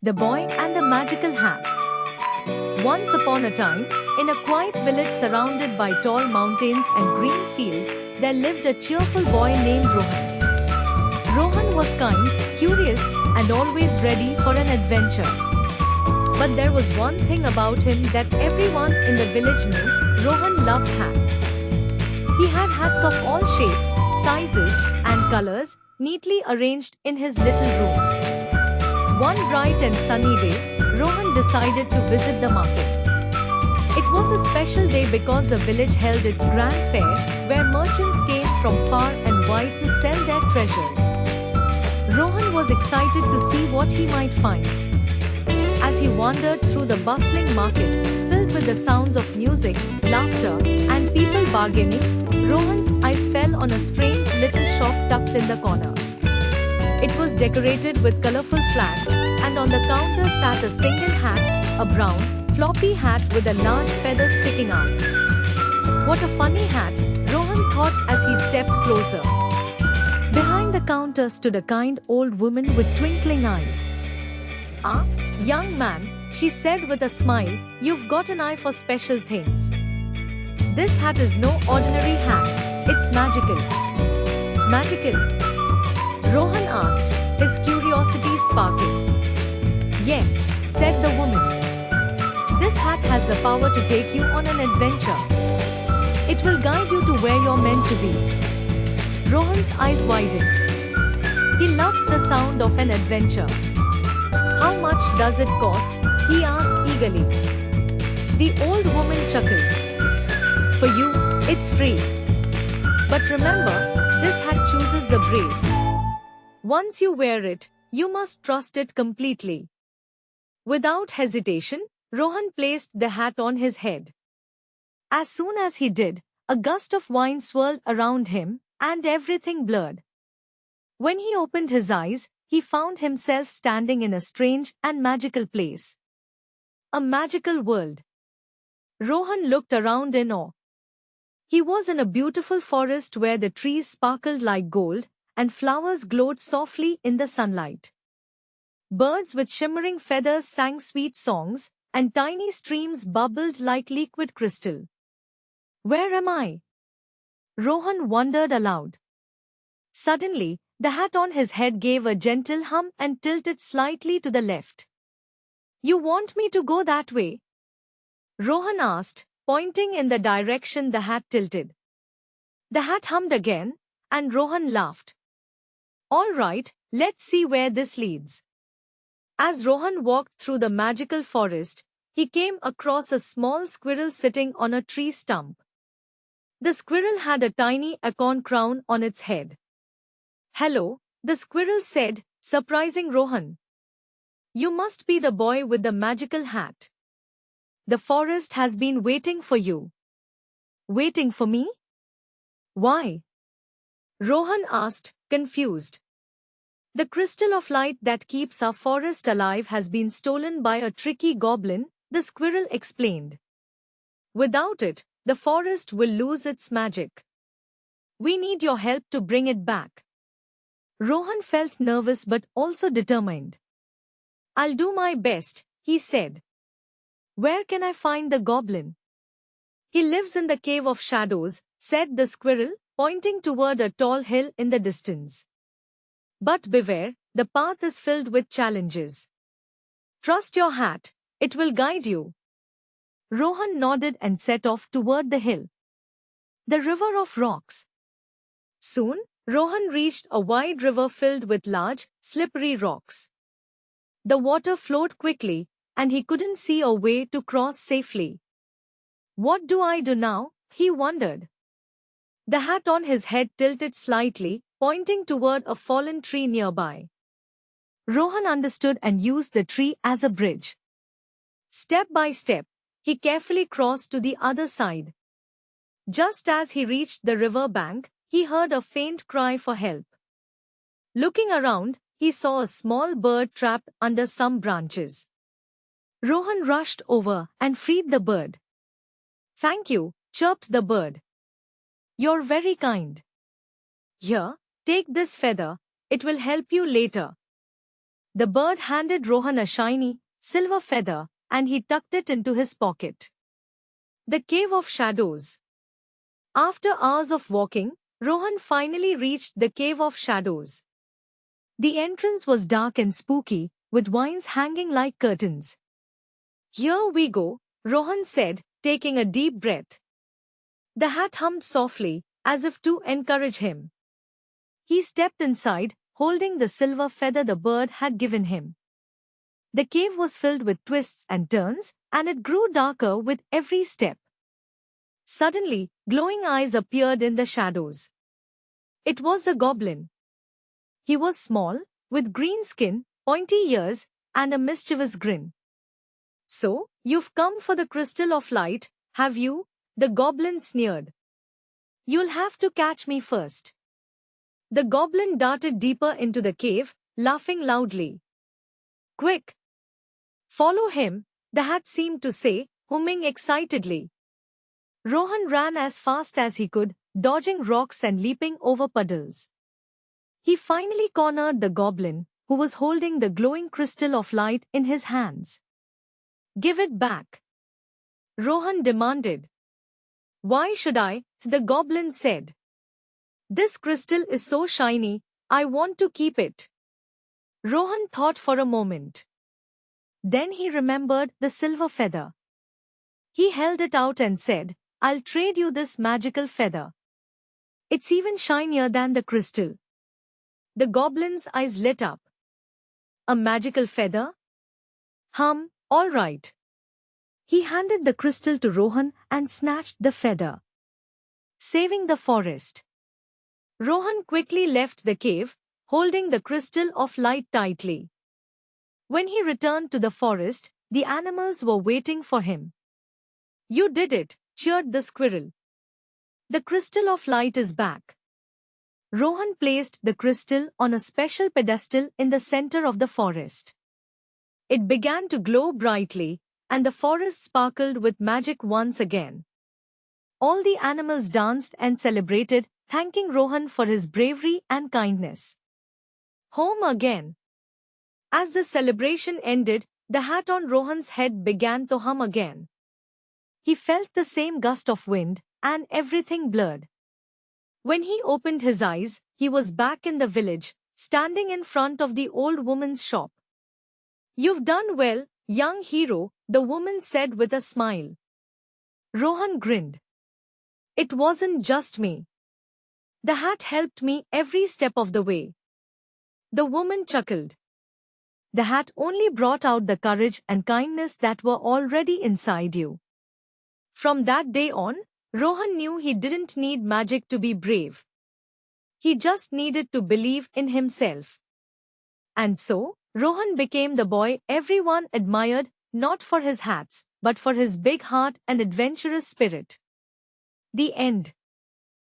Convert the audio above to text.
The Boy and the Magical Hat. Once upon a time, in a quiet village surrounded by tall mountains and green fields, there lived a cheerful boy named Rohan. Rohan was kind, curious, and always ready for an adventure. But there was one thing about him that everyone in the village knew: Rohan loved hats. He had hats of all shapes, sizes, and colors, neatly arranged in his little room. One bright and sunny day, Rohan decided to visit the market. It was a special day because the village held its grand fair, where merchants came from far and wide to sell their treasures. Rohan was excited to see what he might find. As he wandered through the bustling market, filled with the sounds of music, laughter, and people bargaining, Rohan's eyes fell on a strange little shop tucked in the corner. It was decorated with colorful flags, and on the counter sat a single hat, a brown, floppy hat with a large feather sticking out. What a funny hat, Rohan thought as he stepped closer. Behind the counter stood a kind old woman with twinkling eyes. "Ah, young man," she said with a smile, "you've got an eye for special things. This hat is no ordinary hat, it's magical." "Magical?" Rohan asked, his curiosity sparkling. "Yes," said the woman. "This hat has the power to take you on an adventure. It will guide you to where you're meant to be." Rohan's eyes widened. He loved the sound of an adventure. "How much does it cost?" he asked eagerly. The old woman chuckled. "For you, it's free. But remember, this hat chooses the brave. Once you wear it, you must trust it completely." Without hesitation, Rohan placed the hat on his head. As soon as he did, a gust of wind swirled around him, and everything blurred. When he opened his eyes, he found himself standing in a strange and magical place. A magical world. Rohan looked around in awe. He was in a beautiful forest where the trees sparkled like gold, and flowers glowed softly in the sunlight. Birds with shimmering feathers sang sweet songs, and tiny streams bubbled like liquid crystal. "Where am I?" Rohan wondered aloud. Suddenly, the hat on his head gave a gentle hum and tilted slightly to the left. "You want me to go that way?" Rohan asked, pointing in the direction the hat tilted. The hat hummed again, and Rohan laughed. "All right, let's see where this leads." As Rohan walked through the magical forest, he came across a small squirrel sitting on a tree stump. The squirrel had a tiny acorn crown on its head. "Hello," the squirrel said, surprising Rohan. "You must be the boy with the magical hat. The forest has been waiting for you." "Waiting for me? Why?" Rohan asked, confused. "The crystal of light that keeps our forest alive has been stolen by a tricky goblin," the squirrel explained. "Without it, the forest will lose its magic. We need your help to bring it back." Rohan felt nervous but also determined. "I'll do my best," he said. "Where can I find the goblin?" "He lives in the Cave of Shadows," said the squirrel, pointing toward a tall hill in the distance. "But beware, the path is filled with challenges. Trust your hat, it will guide you." Rohan nodded and set off toward the hill. The River of Rocks. Soon, Rohan reached a wide river filled with large, slippery rocks. The water flowed quickly, and he couldn't see a way to cross safely. "What do I do now?" he wondered. The hat on his head tilted slightly, pointing toward a fallen tree nearby. Rohan understood and used the tree as a bridge. Step by step, he carefully crossed to the other side. Just as he reached the river bank, he heard a faint cry for help. Looking around, he saw a small bird trapped under some branches. Rohan rushed over and freed the bird. "Thank you," chirped the bird. "You're very kind. Here, take this feather, it will help you later." The bird handed Rohan a shiny, silver feather, and he tucked it into his pocket. The Cave of Shadows. After hours of walking, Rohan finally reached the Cave of Shadows. The entrance was dark and spooky, with vines hanging like curtains. "Here we go," Rohan said, taking a deep breath. The hat hummed softly, as if to encourage him. He stepped inside, holding the silver feather the bird had given him. The cave was filled with twists and turns, and it grew darker with every step. Suddenly, glowing eyes appeared in the shadows. It was the goblin. He was small, with green skin, pointy ears, and a mischievous grin. "So, you've come for the crystal of light, have you?" the goblin sneered. "You'll have to catch me first." The goblin darted deeper into the cave, laughing loudly. "Quick! Follow him," the hat seemed to say, humming excitedly. Rohan ran as fast as he could, dodging rocks and leaping over puddles. He finally cornered the goblin, who was holding the glowing crystal of light in his hands. "Give it back," Rohan demanded. "Why should I?" the goblin said. "This crystal is so shiny, I want to keep it." Rohan thought for a moment. Then he remembered the silver feather. He held it out and said, "I'll trade you this magical feather. It's even shinier than the crystal." The goblin's eyes lit up. "A magical feather? All right." He handed the crystal to Rohan and snatched the feather. Saving the forest. Rohan quickly left the cave, holding the crystal of light tightly. When he returned to the forest, the animals were waiting for him. "You did it," cheered the squirrel. "The crystal of light is back." Rohan placed the crystal on a special pedestal in the center of the forest. It began to glow brightly, and the forest sparkled with magic once again. All the animals danced and celebrated, thanking Rohan for his bravery and kindness. Home again. As the celebration ended, the hat on Rohan's head began to hum again. He felt the same gust of wind, and everything blurred. When he opened his eyes, he was back in the village, standing in front of the old woman's shop. "You've done well, young hero," the woman said with a smile. Rohan grinned. "It wasn't just me. The hat helped me every step of the way." The woman chuckled. "The hat only brought out the courage and kindness that were already inside you." From that day on, Rohan knew he didn't need magic to be brave. He just needed to believe in himself. And so, Rohan became the boy everyone admired, not for his hats, but for his big heart and adventurous spirit. The end.